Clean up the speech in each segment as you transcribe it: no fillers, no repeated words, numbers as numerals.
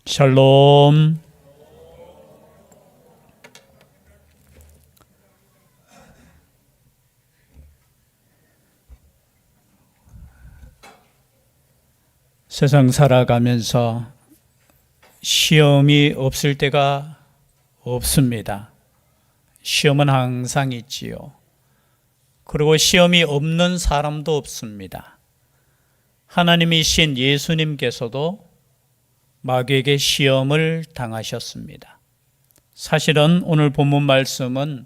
샬롬. 세상 살아가면서 시험이 없을 때가 없습니다. 시험은 항상 있지요. 그리고 시험이 없는 사람도 없습니다. 하나님이신 예수님께서도 마귀에게 시험을 당하셨습니다. 사실은 오늘 본문 말씀은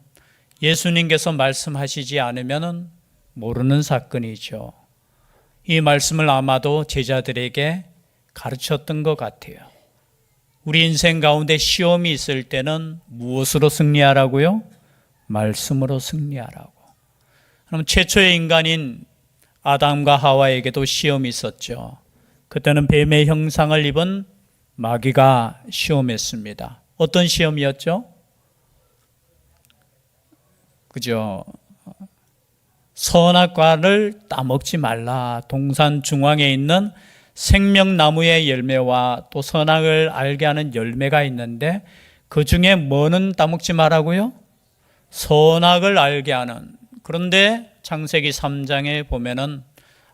예수님께서 말씀하시지 않으면 모르는 사건이죠. 이 말씀을 아마도 제자들에게 가르쳤던 것 같아요. 우리 인생 가운데 시험이 있을 때는 무엇으로 승리하라고요? 말씀으로 승리하라고. 그럼 최초의 인간인 아담과 하와에게도 시험이 있었죠. 그때는 뱀의 형상을 입은 마귀가 시험했습니다. 어떤 시험이었죠? 그죠? 선악과를 따먹지 말라. 동산 중앙에 있는 생명나무의 열매와 또 선악을 알게 하는 열매가 있는데 그 중에 뭐는 따먹지 말라고요? 선악을 알게 하는. 그런데 창세기 3장에 보면은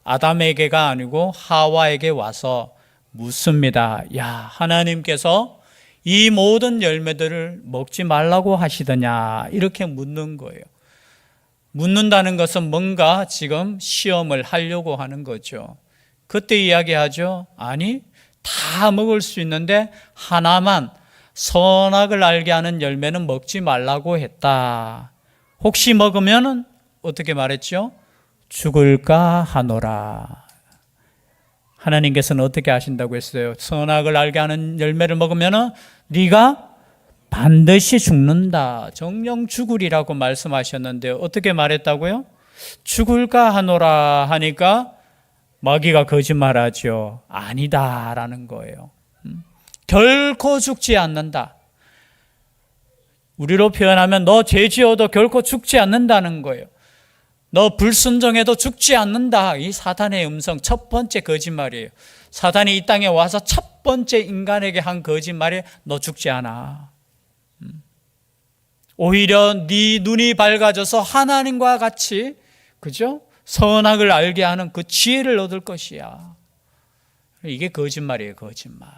아담에게가 아니고 하와에게 와서 묻습니다. 야, 하나님께서 이 모든 열매들을 먹지 말라고 하시더냐? 이렇게 묻는 거예요. 묻는다는 것은 뭔가 지금 시험을 하려고 하는 거죠. 그때 이야기하죠. 아니, 다 먹을 수 있는데 하나만 선악을 알게 하는 열매는 먹지 말라고 했다. 혹시 먹으면 어떻게 말했죠? 죽을까 하노라. 하나님께서는 어떻게 하신다고 했어요? 선악을 알게 하는 열매를 먹으면 네가 반드시 죽는다. 정령 죽으리라고 말씀하셨는데 어떻게 말했다고요? 죽을까 하노라 하니까 마귀가 거짓말하죠. 아니다라는 거예요. 결코 죽지 않는다. 우리로 표현하면 너 죄 지어도 결코 죽지 않는다는 거예요. 너 불순종해도 죽지 않는다. 이 사탄의 음성 첫 번째 거짓말이에요. 사탄이 이 땅에 와서 첫 번째 인간에게 한 거짓말이 너 죽지 않아. 오히려 네 눈이 밝아져서 하나님과 같이, 그죠? 선악을 알게 하는 그 지혜를 얻을 것이야. 이게 거짓말이에요, 거짓말.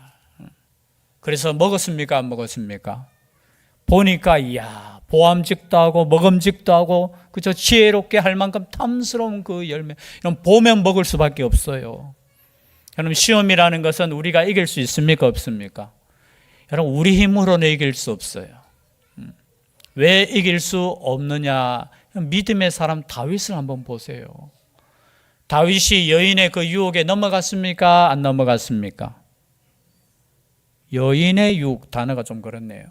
그래서 먹었습니까? 안 먹었습니까? 보니까 이야, 보암직도 하고 먹음직도 하고, 그죠? 지혜롭게 할 만큼 탐스러운 그 열매. 이런 보면 먹을 수밖에 없어요. 여러분, 시험이라는 것은 우리가 이길 수 있습니까? 없습니까? 여러분, 우리 힘으로는 이길 수 없어요. 왜 이길 수 없느냐? 믿음의 사람 다윗을 한번 보세요. 다윗이 여인의 그 유혹에 넘어갔습니까? 안 넘어갔습니까? 여인의 유혹, 단어가 좀 그렇네요.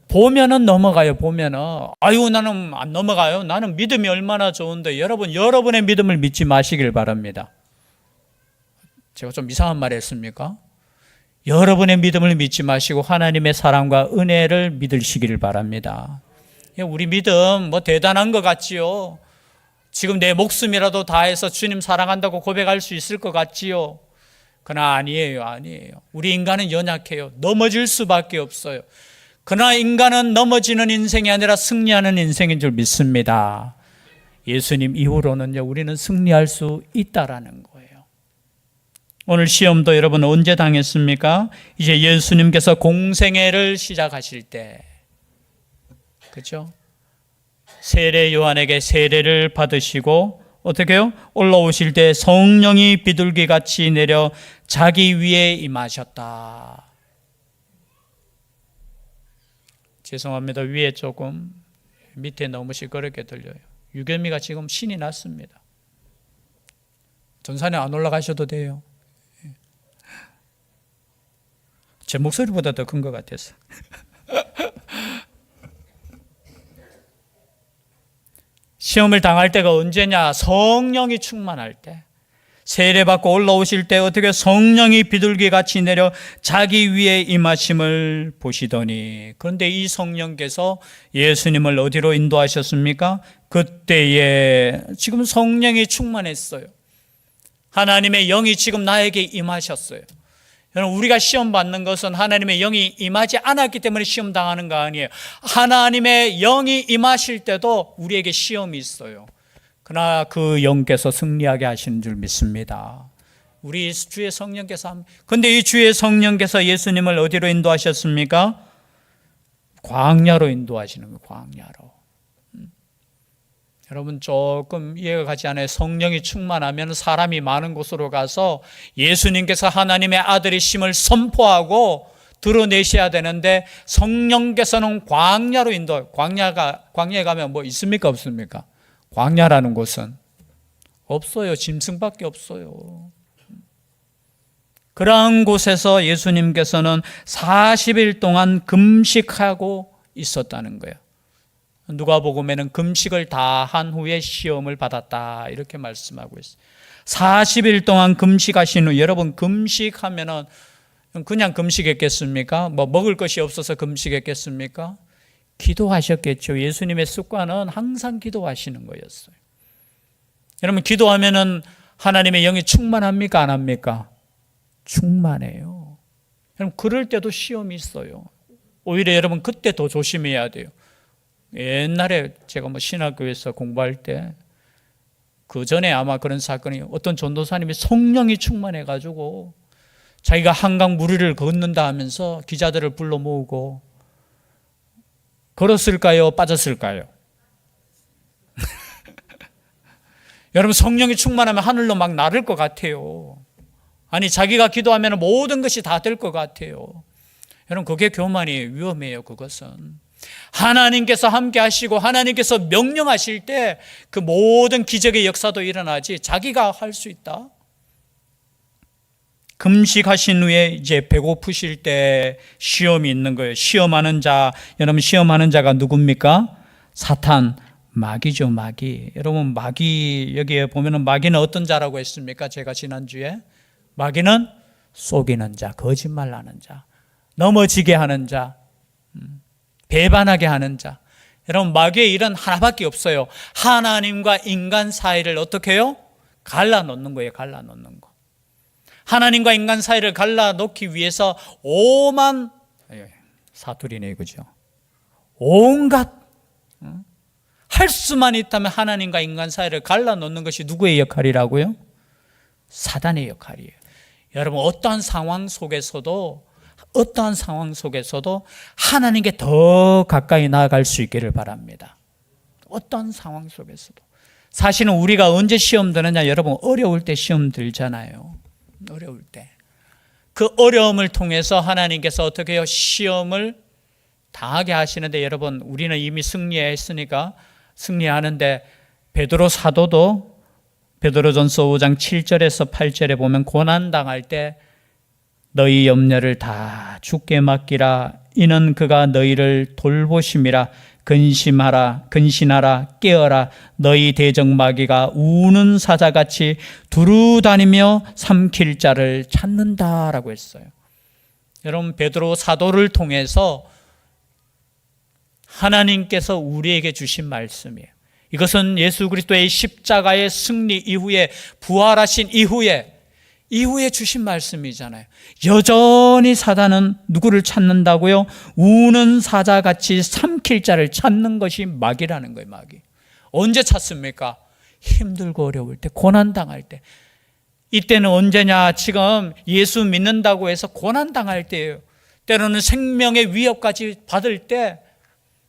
보면은 넘어가요. 보면은 아유, 나는 안 넘어가요. 나는 믿음이 얼마나 좋은데. 여러분, 여러분의 믿음을 믿지 마시길 바랍니다. 제가 좀 이상한 말 했습니까? 여러분의 믿음을 믿지 마시고 하나님의 사랑과 은혜를 믿으시기를 바랍니다. 우리 믿음 뭐 대단한 것 같지요. 지금 내 목숨이라도 다해서 주님 사랑한다고 고백할 수 있을 것 같지요. 그러나 아니에요. 우리 인간은 연약해요. 넘어질 수밖에 없어요. 그러나 인간은 넘어지는 인생이 아니라 승리하는 인생인 줄 믿습니다. 예수님 이후로는요, 우리는 승리할 수 있다라는 거예요. 오늘 시험도 여러분 언제 당했습니까? 이제 예수님께서 공생애를 시작하실 때, 그렇죠? 세례 요한에게 세례를 받으시고 어떻게 해요? 올라오실 때 성령이 비둘기같이 내려 자기 위에 임하셨다. 죄송합니다. 위에 조금, 밑에 너무 시끄럽게 들려요. 유겸이가 지금 신이 났습니다. 전산에 안 올라가셔도 돼요. 제 목소리보다 더 큰 것 같아서. 시험을 당할 때가 언제냐? 성령이 충만할 때. 세례받고 올라오실 때 어떻게 성령이 비둘기같이 내려 자기 위에 임하심을 보시더니, 그런데 이 성령께서 예수님을 어디로 인도하셨습니까? 그때에 지금 성령이 충만했어요. 하나님의 영이 지금 나에게 임하셨어요. 여러분, 우리가 시험 받는 것은 하나님의 영이 임하지 않았기 때문에 시험 당하는 거 아니에요. 하나님의 영이 임하실 때도 우리에게 시험이 있어요. 그러나 그 영께서 승리하게 하시는 줄 믿습니다. 우리 주의 성령께서. 근데 이 주의 성령께서 예수님을 어디로 인도하셨습니까? 광야로 인도하시는 거예요. 광야로. 여러분, 조금 이해가 가지 않아요. 성령이 충만하면 사람이 많은 곳으로 가서 예수님께서 하나님의 아들이심을 선포하고 드러내셔야 되는데, 성령께서는 광야로 광야에 가면 뭐 있습니까? 없습니까? 광야라는 곳은 없어요. 짐승밖에 없어요. 그러한 곳에서 예수님께서는 40일 동안 금식하고 있었다는 거예요. 누가복음에는 금식을 다 한 후에 시험을 받았다 이렇게 말씀하고 있어요. 40일 동안 금식하신 후, 여러분, 금식하면은 그냥 금식했겠습니까? 뭐 먹을 것이 없어서 금식했겠습니까? 기도하셨겠죠. 예수님의 습관은 항상 기도하시는 거였어요. 여러분, 기도하면은 하나님의 영이 충만합니까? 안 합니까? 충만해요. 여러분, 그럴 때도 시험이 있어요. 오히려 여러분, 그때 더 조심해야 돼요. 옛날에 제가 신학교에서 공부할 때, 그 전에 아마 그런 사건이, 어떤 전도사님이 성령이 충만해가지고 자기가 한강 무리를 걷는다 하면서 기자들을 불러 모으고, 걸었을까요? 빠졌을까요? 여러분, 성령이 충만하면 하늘로 막 나를 것 같아요. 아니, 자기가 기도하면 모든 것이 다 될 것 같아요. 여러분, 그게 교만이 위험해요. 그것은 하나님께서 함께 하시고 하나님께서 명령하실 때 그 모든 기적의 역사도 일어나지, 자기가 할 수 있다. 금식하신 후에 이제 배고프실 때 시험이 있는 거예요. 시험하는 자, 여러분, 시험하는 자가 누굽니까? 사탄, 마귀죠. 마귀. 여러분, 마귀, 여기에 보면은 마귀는 어떤 자라고 했습니까? 제가 지난주에, 마귀는 속이는 자, 거짓말하는 자, 넘어지게 하는 자, 배반하게 하는 자. 여러분, 마귀의 일은 하나밖에 없어요. 하나님과 인간 사이를 어떻게 해요? 갈라놓는 거예요. 갈라놓는 거. 하나님과 인간 사이를 갈라놓기 위해서 오만, 사투리네, 그죠? 온갖 할 수만 있다면 하나님과 인간 사이를 갈라놓는 것이 누구의 역할이라고요? 사단의 역할이에요. 여러분, 어떠한 상황 속에서도 하나님께 더 가까이 나아갈 수 있기를 바랍니다. 어떠한 상황 속에서도. 사실은 우리가 언제 시험 드느냐, 여러분, 어려울 때 시험 들잖아요. 어려울 때. 그 어려움을 통해서 하나님께서 어떻게 해요? 시험을 당하게 하시는데, 여러분, 우리는 이미 승리했으니까 승리하는데, 베드로 사도도 베드로전서 5장 7절에서 8절에 보면, 고난당할 때 너희 염려를 다 주께 맡기라. 이는 그가 너희를 돌보심이라. 근신하라, 깨어라. 너희 대적마귀가 우는 사자같이 두루 다니며 삼킬 자를 찾는다라고 했어요. 여러분, 베드로 사도를 통해서 하나님께서 우리에게 주신 말씀이에요. 이것은 예수 그리스도의 십자가의 승리 이후에, 부활하신 이후에 주신 말씀이잖아요. 여전히 사단은 누구를 찾는다고요? 우는 사자같이 삼킬 자를 찾는 것이 마귀라는 거예요. 마귀. 언제 찾습니까? 힘들고 어려울 때, 고난당할 때. 이때는 언제냐? 지금 예수 믿는다고 해서 고난당할 때예요. 때로는 생명의 위협까지 받을 때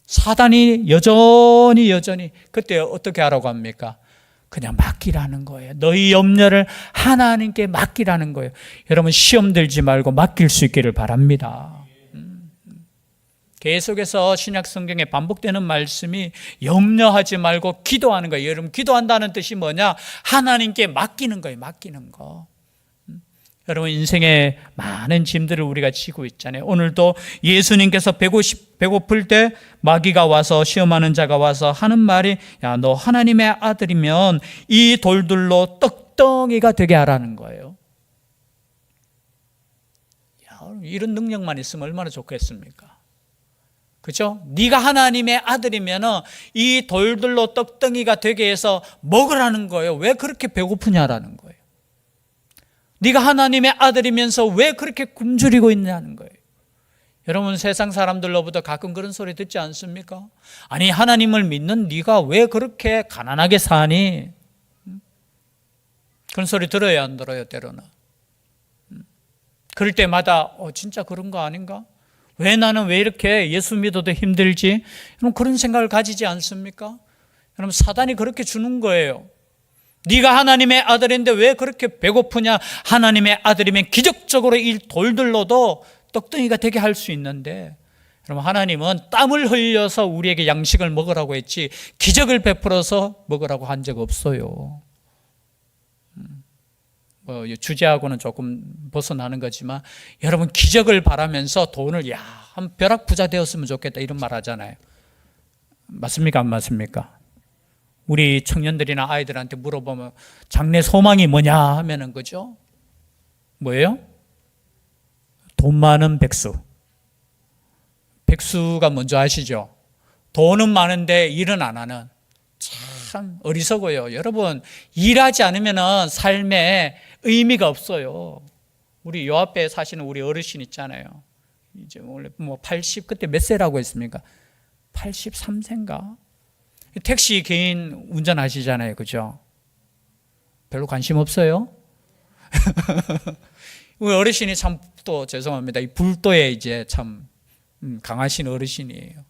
사단이 여전히 그때 어떻게 하라고 합니까? 그냥 맡기라는 거예요. 너희 염려를 하나님께 맡기라는 거예요. 여러분, 시험 들지 말고 맡길 수 있기를 바랍니다. 계속해서 신약 성경에 반복되는 말씀이 염려하지 말고 기도하는 거예요. 여러분, 기도한다는 뜻이 뭐냐? 하나님께 맡기는 거예요. 맡기는 거. 여러분, 인생에 많은 짐들을 우리가 지고 있잖아요. 오늘도 예수님께서 배고플 때 마귀가 와서, 시험하는 자가 와서 하는 말이, 야, 너 하나님의 아들이면 이 돌들로 떡덩이가 되게 하라는 거예요. 야, 이런 능력만 있으면 얼마나 좋겠습니까? 그렇죠? 네가 하나님의 아들이면 이 돌들로 떡덩이가 되게 해서 먹으라는 거예요. 왜 그렇게 배고프냐라는 거예요. 네가 하나님의 아들이면서 왜 그렇게 굶주리고 있냐는 거예요. 여러분, 세상 사람들로부터 가끔 그런 소리 듣지 않습니까? 아니, 하나님을 믿는 네가 왜 그렇게 가난하게 사니? 그런 소리 들어야 안 들어요, 때로는. 그럴 때마다 진짜 그런 거 아닌가? 왜 나는 왜 이렇게 예수 믿어도 힘들지? 여러분, 그런 생각을 가지지 않습니까? 여러분, 사단이 그렇게 주는 거예요. 네가 하나님의 아들인데 왜 그렇게 배고프냐? 하나님의 아들이면 기적적으로 이 돌들로도 떡덩이가 되게 할 수 있는데, 여러분, 하나님은 땀을 흘려서 우리에게 양식을 먹으라고 했지 기적을 베풀어서 먹으라고 한 적 없어요. 주제하고는 조금 벗어나는 거지만, 여러분, 기적을 바라면서 돈을 한 벼락 부자 되었으면 좋겠다 이런 말 하잖아요. 맞습니까? 안 맞습니까? 우리 청년들이나 아이들한테 물어보면 장래 소망이 뭐냐 하면은, 그죠? 뭐예요? 돈 많은 백수. 백수가 뭔지 아시죠? 돈은 많은데 일은 안 하는. 참 어리석어요. 여러분, 일하지 않으면 삶에 의미가 없어요. 우리 요 앞에 사시는 우리 어르신 있잖아요. 이제 원래 80, 그때 몇 세라고 했습니까? 83세인가? 택시 개인 운전하시잖아요. 그죠? 별로 관심 없어요? 우리 어르신이 참 또 죄송합니다. 이 불도에 이제 참 강하신 어르신이에요.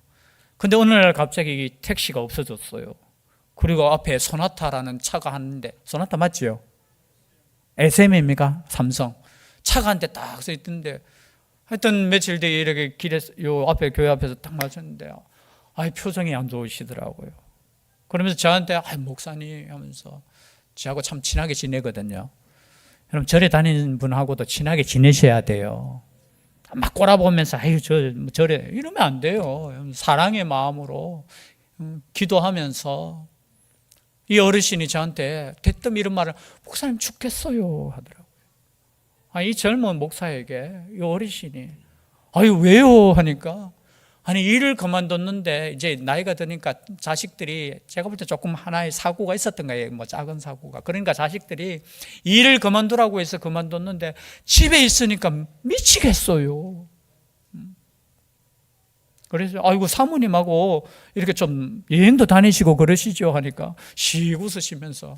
근데 어느 날 갑자기 택시가 없어졌어요. 그리고 앞에 소나타라는 차가 하는데, 소나타 맞지요? SM입니까? 삼성. 차가 한 대 딱 서 있던데, 하여튼 며칠 뒤에 이렇게 길에서, 요 앞에 교회 앞에서 딱 맞았는데, 표정이 안 좋으시더라고요. 그러면서 저한테, 목사님 하면서, 저하고 참 친하게 지내거든요. 여러분, 절에 다니는 분하고도 친하게 지내셔야 돼요. 막 꼬라보면서, 절에, 이러면 안 돼요. 사랑의 마음으로 기도하면서. 이 어르신이 저한테 대뜸 이런 말을, 목사님 죽겠어요 하더라고요. 이 젊은 목사에게 이 어르신이, 왜요 하니까, 일을 그만뒀는데 이제 나이가 드니까 자식들이, 제가 볼 때 조금 하나의 사고가 있었던 거예요. 작은 사고가. 그러니까 자식들이 일을 그만두라고 해서 그만뒀는데 집에 있으니까 미치겠어요. 그래서 사모님하고 이렇게 좀 여행도 다니시고 그러시죠 하니까 씩 웃으시면서,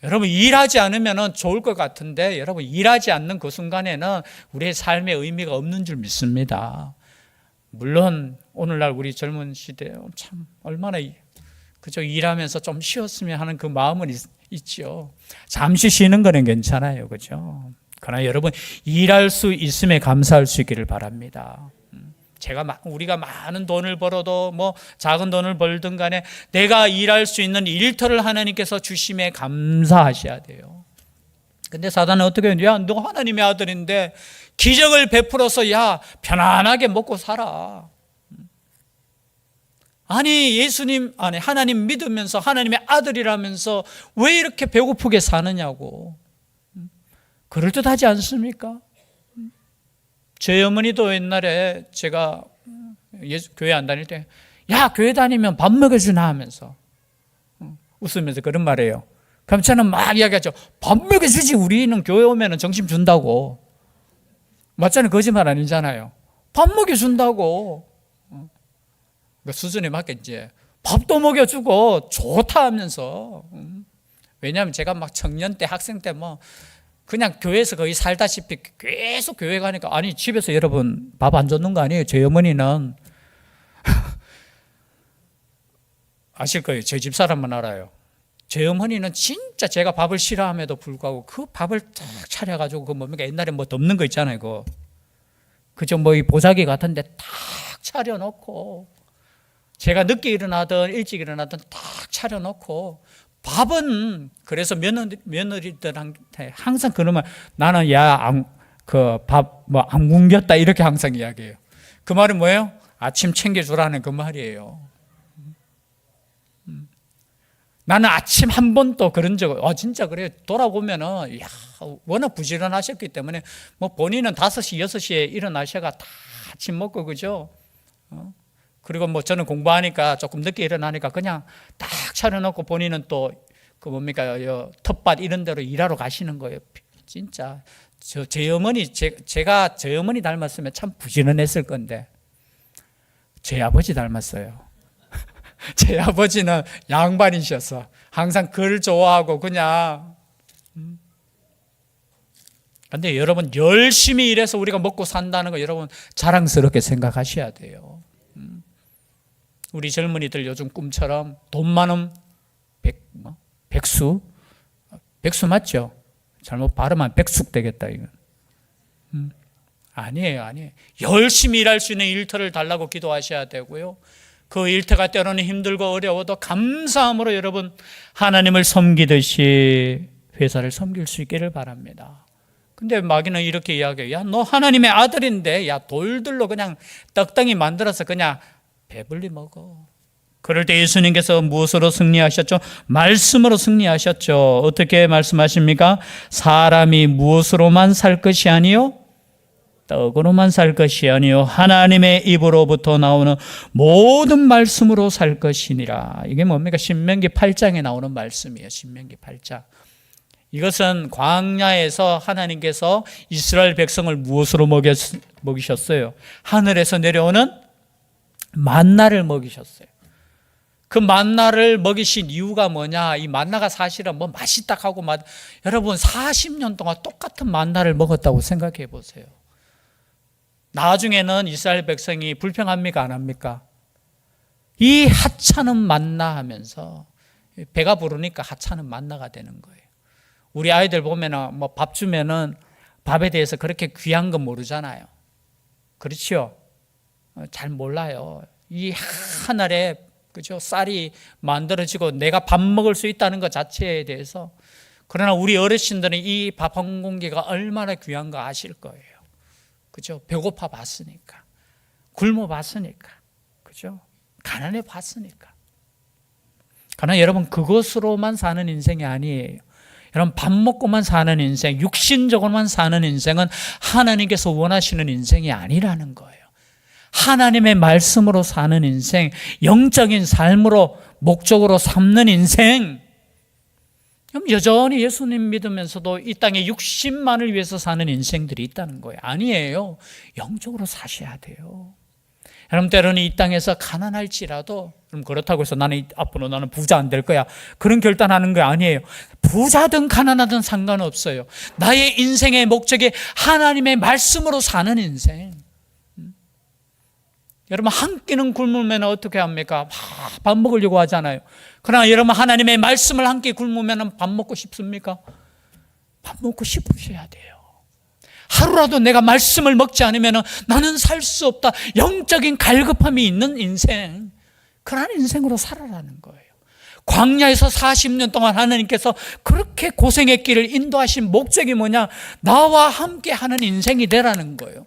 여러분, 일하지 않으면 좋을 것 같은데, 여러분, 일하지 않는 그 순간에는 우리의 삶의 의미가 없는 줄 믿습니다. 물론 오늘날 우리 젊은 시대에 참 얼마나 그저 일하면서 좀 쉬었으면 하는 그 마음은 있죠. 잠시 쉬는 거는 괜찮아요, 그죠? 그러나 여러분, 일할 수 있음에 감사할 수 있기를 바랍니다. 우리가 많은 돈을 벌어도 작은 돈을 벌든 간에 내가 일할 수 있는 일터를 하나님께서 주심에 감사하셔야 돼요. 근데 사단은 어떻게 해요? 너 하나님의 아들인데 기적을 베풀어서 편안하게 먹고 살아. 하나님 믿으면서 하나님의 아들이라면서 왜 이렇게 배고프게 사느냐고. 그럴듯하지 않습니까? 제 어머니도 옛날에 제가 교회 안 다닐 때, 교회 다니면 밥 먹여주나 하면서 웃으면서 그런 말이에요. 그럼 저는 막 이야기하죠. 밥 먹여주지, 우리는 교회 오면 점심 준다고. 맞잖아요. 거짓말 아니잖아요. 밥 먹여준다고. 그 수준에 맞게 이제 밥도 먹여주고 좋다 하면서. 왜냐하면 제가 막 청년 때, 학생 때 그냥 교회에서 거의 살다시피 계속 교회 가니까, 집에서 여러분 밥 안 줬는 거 아니에요? 제 어머니는 아실 거예요. 제 집사람만 알아요. 제 어머니는 진짜 제가 밥을 싫어함에도 불구하고 그 밥을 딱 차려가지고 옛날에 덮는 거 있잖아요. 그저 이 보자기 같은데 딱 차려놓고, 제가 늦게 일어나든 일찍 일어나든 딱 차려놓고, 밥은 그래서 며느리들한테 항상 그러면, 나는 밥 안 굶겼다 이렇게 항상 이야기해요. 그 말은 뭐예요? 아침 챙겨주라는 그 말이에요. 나는 아침 한 번도 그런 적, 진짜 그래요. 돌아보면은, 워낙 부지런하셨기 때문에, 본인은 5시, 6시에 일어나셔가 다 아침 먹고, 그죠? 그리고 저는 공부하니까 조금 늦게 일어나니까 그냥 딱 차려놓고 본인은 또, 텃밭 이런 데로 일하러 가시는 거예요. 진짜 제 어머니 제가 제 어머니 닮았으면 참 부지런했을 건데 제 아버지 닮았어요. 제 아버지는 양반이셨어. 항상 글 좋아하고 그냥. 근데 여러분 열심히 일해서 우리가 먹고 산다는 거 여러분 자랑스럽게 생각하셔야 돼요. 우리 젊은이들 요즘 꿈처럼 돈 많은 백수? 백수 맞죠? 잘못 발음하면 백숙 되겠다 이거. 아니에요. 열심히 일할 수 있는 일터를 달라고 기도하셔야 되고요. 그 일터가 때로는 힘들고 어려워도 감사함으로 여러분 하나님을 섬기듯이 회사를 섬길 수 있기를 바랍니다. 근데 마귀는 이렇게 이야기해요. 야, 너 하나님의 아들인데 야, 돌들로 그냥 떡덩이 만들어서 그냥 배불리 먹어. 그럴 때 예수님께서 무엇으로 승리하셨죠? 말씀으로 승리하셨죠. 어떻게 말씀하십니까? 사람이 무엇으로만 살 것이 아니요 떡으로만 살 것이 아니요 하나님의 입으로부터 나오는 모든 말씀으로 살 것이니라. 이게 뭡니까? 신명기 8장에 나오는 말씀이에요. 신명기 8장. 이것은 광야에서 하나님께서 이스라엘 백성을 무엇으로 먹이셨어요? 하늘에서 내려오는 만나를 먹이셨어요. 그 만나를 먹이신 이유가 뭐냐? 이 만나가 사실은 뭐 맛있다 하고 여러분 40년 동안 똑같은 만나를 먹었다고 생각해 보세요. 나중에는 이스라엘 백성이 불평합니까? 안 합니까? 이 하찮은 만나 하면서 배가 부르니까 하찮은 만나가 되는 거예요. 우리 아이들 보면은 뭐 밥 주면은 밥에 대해서 그렇게 귀한 건 모르잖아요. 그렇죠? 잘 몰라요. 이 한 알에 그죠? 쌀이 만들어지고 내가 밥 먹을 수 있다는 것 자체에 대해서. 그러나 우리 어르신들은 이 밥 한 공기가 얼마나 귀한가 아실 거예요. 그죠? 배고파 봤으니까. 굶어 봤으니까. 그죠? 가난해 봤으니까. 그러나 여러분 그것으로만 사는 인생이 아니에요. 여러분 밥 먹고만 사는 인생, 육신적으로만 사는 인생은 하나님께서 원하시는 인생이 아니라는 거예요. 하나님의 말씀으로 사는 인생, 영적인 삶으로 목적으로 삼는 인생. 그럼 여전히 예수님 믿으면서도 이 땅에 육신만을 위해서 사는 인생들이 있다는 거예요. 아니에요. 영적으로 사셔야 돼요. 여러분 때로는 이 땅에서 가난할지라도 그럼 그렇다고 해서 나는 앞으로 나는 부자 안 될 거야. 그런 결단하는 거 아니에요. 부자든 가난하든 상관없어요. 나의 인생의 목적이 하나님의 말씀으로 사는 인생. 여러분 한 끼는 굶으면 어떻게 합니까? 밥 먹으려고 하잖아요. 그러나 여러분 하나님의 말씀을 한 끼 굶으면 밥 먹고 싶습니까? 밥 먹고 싶으셔야 돼요. 하루라도 내가 말씀을 먹지 않으면 나는 살 수 없다. 영적인 갈급함이 있는 인생. 그런 인생으로 살아라는 거예요. 광야에서 40년 동안 하나님께서 그렇게 고생했기를 인도하신 목적이 뭐냐? 나와 함께 하는 인생이 되라는 거예요.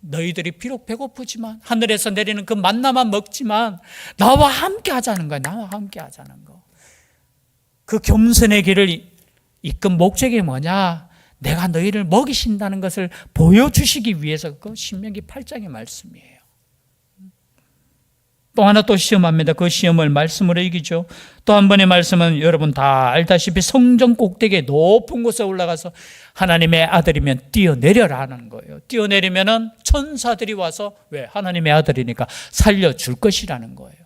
너희들이 비록 배고프지만 하늘에서 내리는 그 만나만 먹지만 나와 함께 하자는 거예요. 나와 함께 하자는 거. 그 겸손의 길을 이끈 목적이 뭐냐? 내가 너희를 먹이신다는 것을 보여주시기 위해서 그 신명기 8장의 말씀이에요. 또 하나 또 시험합니다. 그 시험을 말씀으로 이기죠. 또 한 번의 말씀은 여러분 다 알다시피 성전 꼭대기에 높은 곳에 올라가서 하나님의 아들이면 뛰어내려라 하는 거예요. 뛰어내리면은 천사들이 와서 왜? 하나님의 아들이니까 살려줄 것이라는 거예요.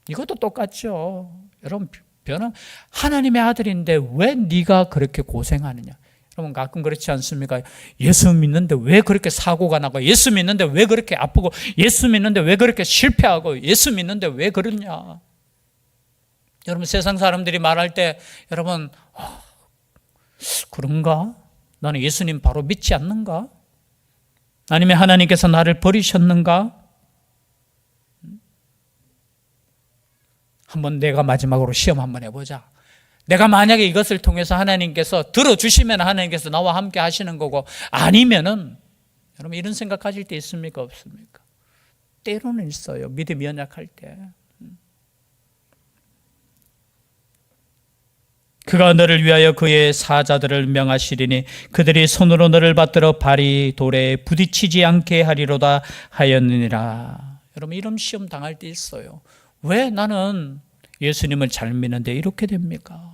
이것도 똑같죠. 여러분 변은 하나님의 아들인데 왜 네가 그렇게 고생하느냐? 여러분 가끔 그렇지 않습니까? 예수 믿는데 왜 그렇게 사고가 나고 예수 믿는데 왜 그렇게 아프고 예수 믿는데 왜 그렇게 실패하고 예수 믿는데 왜 그러냐? 여러분 세상 사람들이 말할 때 여러분 그런가? 나는 예수님 바로 믿지 않는가? 아니면 하나님께서 나를 버리셨는가? 한번 내가 마지막으로 시험 한번 해보자. 내가 만약에 이것을 통해서 하나님께서 들어주시면 하나님께서 나와 함께 하시는 거고 아니면은 여러분 이런 생각 가질 때 있습니까? 없습니까? 때로는 있어요. 믿음이 연약할 때. 그가 너를 위하여 그의 사자들을 명하시리니 그들이 손으로 너를 받들어 발이 돌에 부딪히지 않게 하리로다 하였느니라. 여러분 이런 시험 당할 때 있어요. 왜 나는 예수님을 잘 믿는데 이렇게 됩니까?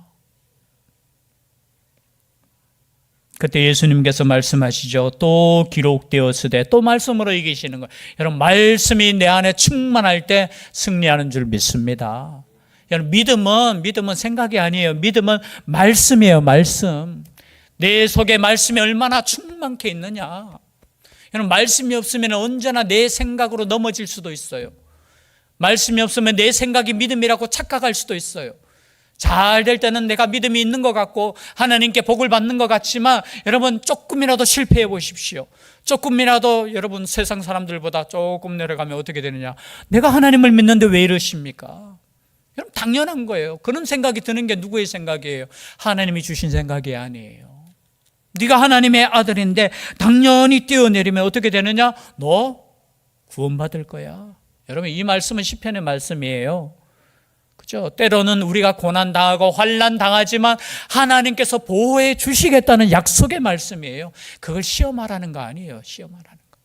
그때 예수님께서 말씀하시죠. 또 기록되었으되, 또 말씀으로 이기시는 거예요. 여러분, 말씀이 내 안에 충만할 때 승리하는 줄 믿습니다. 여러분, 믿음은 생각이 아니에요. 믿음은 말씀이에요. 말씀. 내 속에 말씀이 얼마나 충만케 있느냐. 여러분, 말씀이 없으면 언제나 내 생각으로 넘어질 수도 있어요. 말씀이 없으면 내 생각이 믿음이라고 착각할 수도 있어요. 잘 될 때는 내가 믿음이 있는 것 같고 하나님께 복을 받는 것 같지만, 여러분, 조금이라도 실패해 보십시오. 조금이라도 여러분 세상 사람들보다 조금 내려가면 어떻게 되느냐. 내가 하나님을 믿는데 왜 이러십니까? 여러분, 당연한 거예요. 그런 생각이 드는 게 누구의 생각이에요? 하나님이 주신 생각이 아니에요. 네가 하나님의 아들인데 당연히 뛰어내리면 어떻게 되느냐? 너 구원받을 거야. 여러분, 이 말씀은 시편의 말씀이에요. 그죠? 때로는 우리가 고난당하고 환난당하지만 하나님께서 보호해 주시겠다는 약속의 말씀이에요. 그걸 시험하라는 거 아니에요. 시험하라는 거.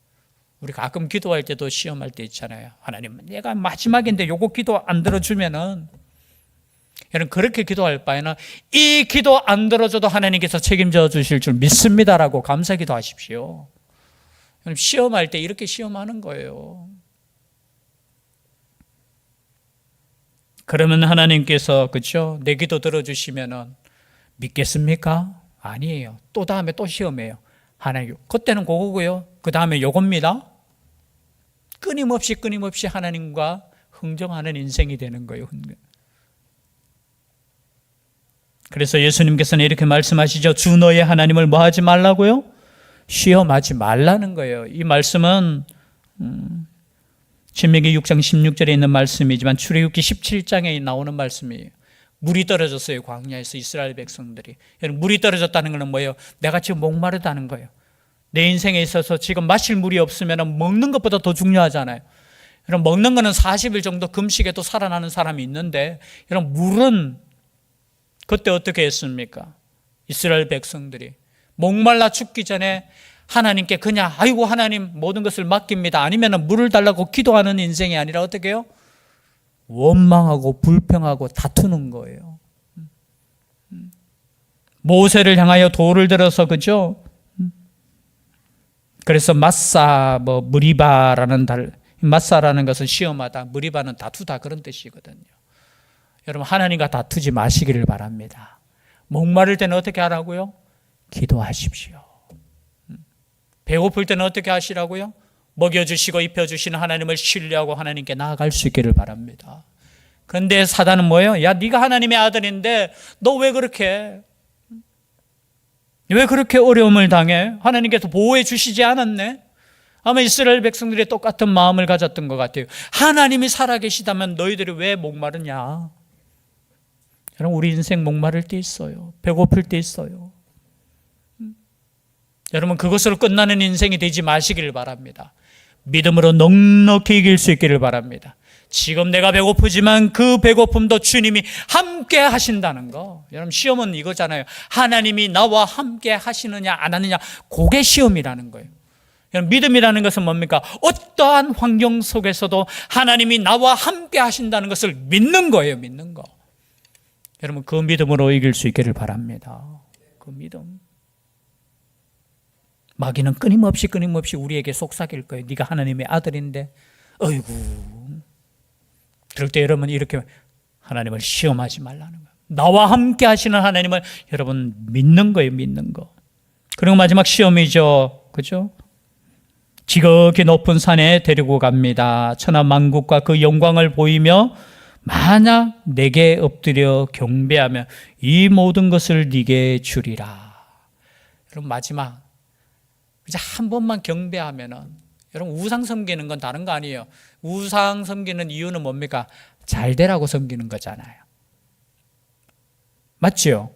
우리 가끔 기도할 때도 시험할 때 있잖아요. 하나님, 내가 마지막인데 요거 기도 안 들어주면은, 여러분, 그렇게 기도할 바에는 이 기도 안 들어줘도 하나님께서 책임져 주실 줄 믿습니다라고 감사 기도하십시오. 여러분, 시험할 때 이렇게 시험하는 거예요. 그러면 하나님께서, 그렇죠? 내 기도 들어주시면은 믿겠습니까? 아니에요. 또 다음에 또 시험해요. 하나님, 그때는 그거고요. 그 다음에 요겁니다. 끊임없이 하나님과 흥정하는 인생이 되는 거예요. 그래서 예수님께서는 이렇게 말씀하시죠. 주 너의 하나님을 뭐 하지 말라고요? 시험하지 말라는 거예요. 이 말씀은 신명기 6장 16절에 있는 말씀이지만 출애굽기 17장에 나오는 말씀이에요. 물이 떨어졌어요. 광야에서 이스라엘 백성들이. 물이 떨어졌다는 것은 뭐예요? 내가 지금 목마르다는 거예요. 내 인생에 있어서 지금 마실 물이 없으면 먹는 것보다 더 중요하잖아요. 여러분, 먹는 거는 40일 정도 금식해도 살아나는 사람이 있는데, 여러분, 물은 그때 어떻게 했습니까? 이스라엘 백성들이 목말라 죽기 전에 하나님께 그냥 아이고 하나님 모든 것을 맡깁니다. 아니면 물을 달라고 기도하는 인생이 아니라 어떻게 해요? 원망하고 불평하고 다투는 거예요. 모세를 향하여 돌을 들어서, 그죠? 그래서 마사, 무리바라는 마사라는 것은 시험하다, 무리바는 다투다 그런 뜻이거든요. 여러분, 하나님과 다투지 마시기를 바랍니다. 목마를 때는 어떻게 하라고요? 기도하십시오. 배고플 때는 어떻게 하시라고요? 먹여주시고 입혀주시는 하나님을 신뢰하고 하나님께 나아갈 수 있기를 바랍니다. 그런데 사단은 뭐예요? 야, 네가 하나님의 아들인데 너 왜 그렇게 어려움을 당해? 하나님께서 보호해 주시지 않았네? 아마 이스라엘 백성들이 똑같은 마음을 가졌던 것 같아요. 하나님이 살아계시다면 너희들이 왜 목마르냐? 여러분, 우리 인생 목마를 때 있어요. 배고플 때 있어요. 여러분, 그것으로 끝나는 인생이 되지 마시기를 바랍니다. 믿음으로 넉넉히 이길 수 있기를 바랍니다. 지금 내가 배고프지만 그 배고픔도 주님이 함께 하신다는 거. 여러분, 시험은 이거잖아요. 하나님이 나와 함께 하시느냐 안 하느냐, 그게 시험이라는 거예요. 여러분, 믿음이라는 것은 뭡니까? 어떠한 환경 속에서도 하나님이 나와 함께 하신다는 것을 믿는 거예요. 믿는 거. 여러분, 그 믿음으로 이길 수 있기를 바랍니다. 그 믿음. 마귀는 끊임없이 우리에게 속삭일 거예요. 네가 하나님의 아들인데, 어이구. 그럴 때 여러분, 이렇게 하나님을 시험하지 말라는 거예요. 나와 함께 하시는 하나님을 여러분 믿는 거예요. 믿는 거. 그리고 마지막 시험이죠. 그죠? 지극히 높은 산에 데리고 갑니다. 천하 만국과 그 영광을 보이며 만약 내게 엎드려 경배하면 이 모든 것을 네게 주리라. 여러분, 마지막 이제 한 번만 경배하면은, 여러분, 우상 섬기는 건 다른 거 아니에요. 우상 섬기는 이유는 뭡니까? 잘 되라고 섬기는 거잖아요. 맞죠?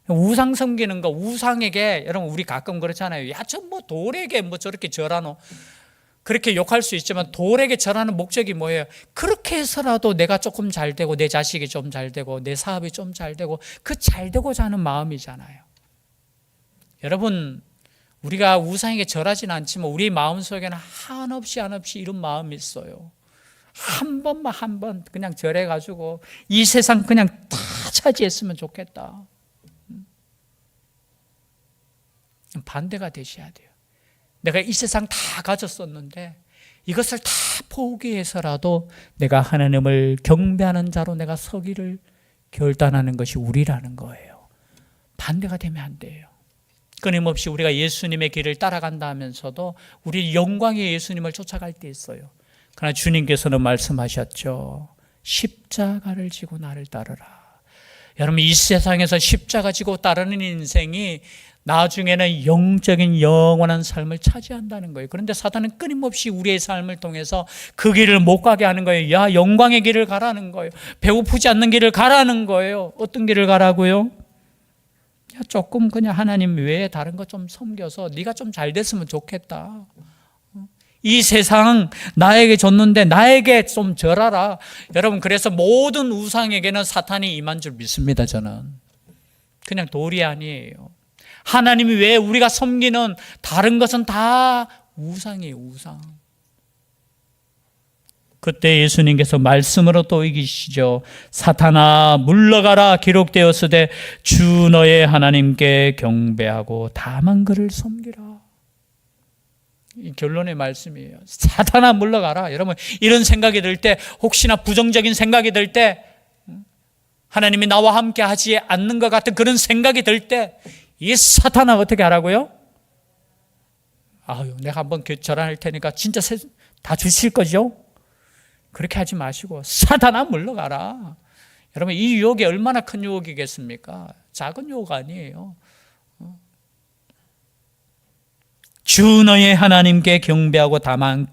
우상 섬기는 거, 우상에게, 여러분, 우리 가끔 그렇잖아요. 야, 저 돌에게 저렇게 절하노? 그렇게 욕할 수 있지만 돌에게 절하는 목적이 뭐예요? 그렇게 해서라도 내가 조금 잘 되고, 내 자식이 좀 잘 되고, 내 사업이 좀 잘 되고, 그 잘 되고자 하는 마음이잖아요. 여러분, 우리가 우상에게 절하지는 않지만 우리 마음속에는 한없이 이런 마음이 있어요. 한 번 그냥 절해가지고 이 세상 그냥 다 차지했으면 좋겠다. 반대가 되셔야 돼요. 내가 이 세상 다 가졌었는데 이것을 다 포기해서라도 내가 하나님을 경배하는 자로 내가 서기를 결단하는 것이 우리라는 거예요. 반대가 되면 안 돼요. 끊임없이 우리가 예수님의 길을 따라간다 하면서도 우리 영광의 예수님을 쫓아갈 때 있어요. 그러나 주님께서는 말씀하셨죠. 십자가를 지고 나를 따르라. 여러분, 이 세상에서 십자가 지고 따르는 인생이 나중에는 영적인 영원한 삶을 차지한다는 거예요. 그런데 사단은 끊임없이 우리의 삶을 통해서 그 길을 못 가게 하는 거예요. 야, 영광의 길을 가라는 거예요. 배고프지 않는 길을 가라는 거예요. 어떤 길을 가라고요? 야, 조금 그냥 하나님 외에 다른 거 좀 섬겨서 네가 좀 잘 됐으면 좋겠다. 이 세상 나에게 줬는데 나에게 좀 절하라. 여러분, 그래서 모든 우상에게는 사탄이 임한 줄 믿습니다. 저는 그냥 돌이 아니에요. 하나님이 왜 우리가 섬기는 다른 것은 다 우상이에요. 우상. 그때 예수님께서 말씀으로 또 이기시죠. 사탄아 물러가라. 기록되었으되 주 너의 하나님께 경배하고 다만 그를 섬기라. 이 결론의 말씀이에요. 사탄아 물러가라. 여러분, 이런 생각이 들 때, 혹시나 부정적인 생각이 들 때, 하나님이 나와 함께 하지 않는 것 같은 그런 생각이 들 때, 이 사탄아 어떻게 하라고요? 아유, 내가 한번 절할 테니까 진짜 다 주실 거죠? 그렇게 하지 마시고 사탄아 물러가라. 여러분, 이 유혹이 얼마나 큰 유혹이겠습니까? 작은 유혹 아니에요. 주 너의 하나님께 경배하고 다만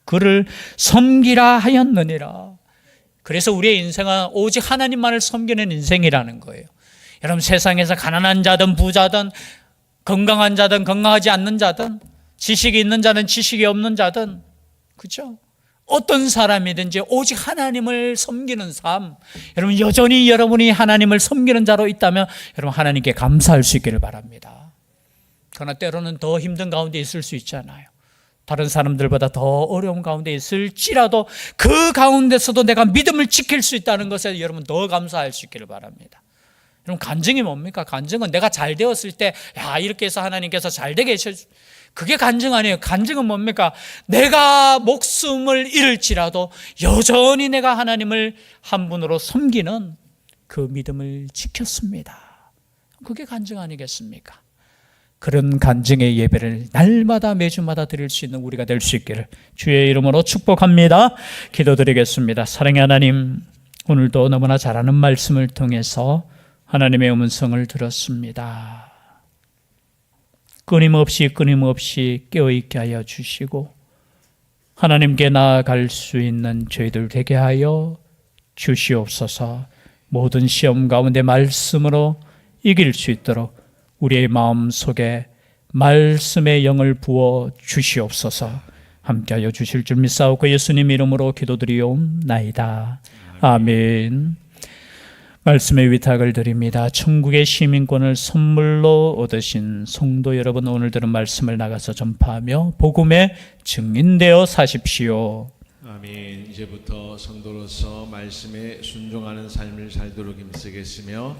그를 섬기라 하였느니라. 그래서 우리의 인생은 오직 하나님만을 섬기는 인생이라는 거예요. 여러분, 세상에서 가난한 자든 부자든 건강한 자든 건강하지 않는 자든 지식이 있는 자든 지식이 없는 자든, 그렇죠? 어떤 사람이든지 오직 하나님을 섬기는 삶, 여러분 여전히 여러분이 하나님을 섬기는 자로 있다면 여러분 하나님께 감사할 수 있기를 바랍니다. 그러나 때로는 더 힘든 가운데 있을 수 있잖아요. 다른 사람들보다 더 어려운 가운데 있을지라도 그 가운데서도 내가 믿음을 지킬 수 있다는 것에 여러분 더 감사할 수 있기를 바랍니다. 여러분, 간증이 뭡니까? 간증은 내가 잘 되었을 때, 야, 이렇게 해서 하나님께서 잘 되게 해주, 그게 간증 아니에요. 간증은 뭡니까? 내가 목숨을 잃을지라도 여전히 내가 하나님을 한 분으로 섬기는 그 믿음을 지켰습니다. 그게 간증 아니겠습니까? 그런 간증의 예배를 날마다 매주마다 드릴 수 있는 우리가 될 수 있기를 주의 이름으로 축복합니다. 기도드리겠습니다. 사랑의 하나님, 오늘도 너무나 잘하는 말씀을 통해서 하나님의 음성을 들었습니다. 끊임없이 깨어있게 하여 주시고 하나님께 나아갈 수 있는 저희들 되게 하여 주시옵소서. 모든 시험 가운데 말씀으로 이길 수 있도록 우리의 마음 속에 말씀의 영을 부어 주시옵소서. 함께하여 주실 줄 믿사옵고 예수님 이름으로 기도드리옵나이다. 아멘. 말씀의 위탁을 드립니다. 천국의 시민권을 선물로 얻으신 성도 여러분, 오늘 들은 말씀을 나가서 전파하며 복음의 증인되어 사십시오. 아멘. 이제부터 성도로서 말씀에 순종하는 삶을 살도록 힘쓰겠으며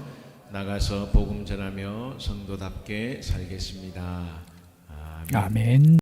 나가서 복음 전하며 성도답게 살겠습니다. 아멘. 아멘.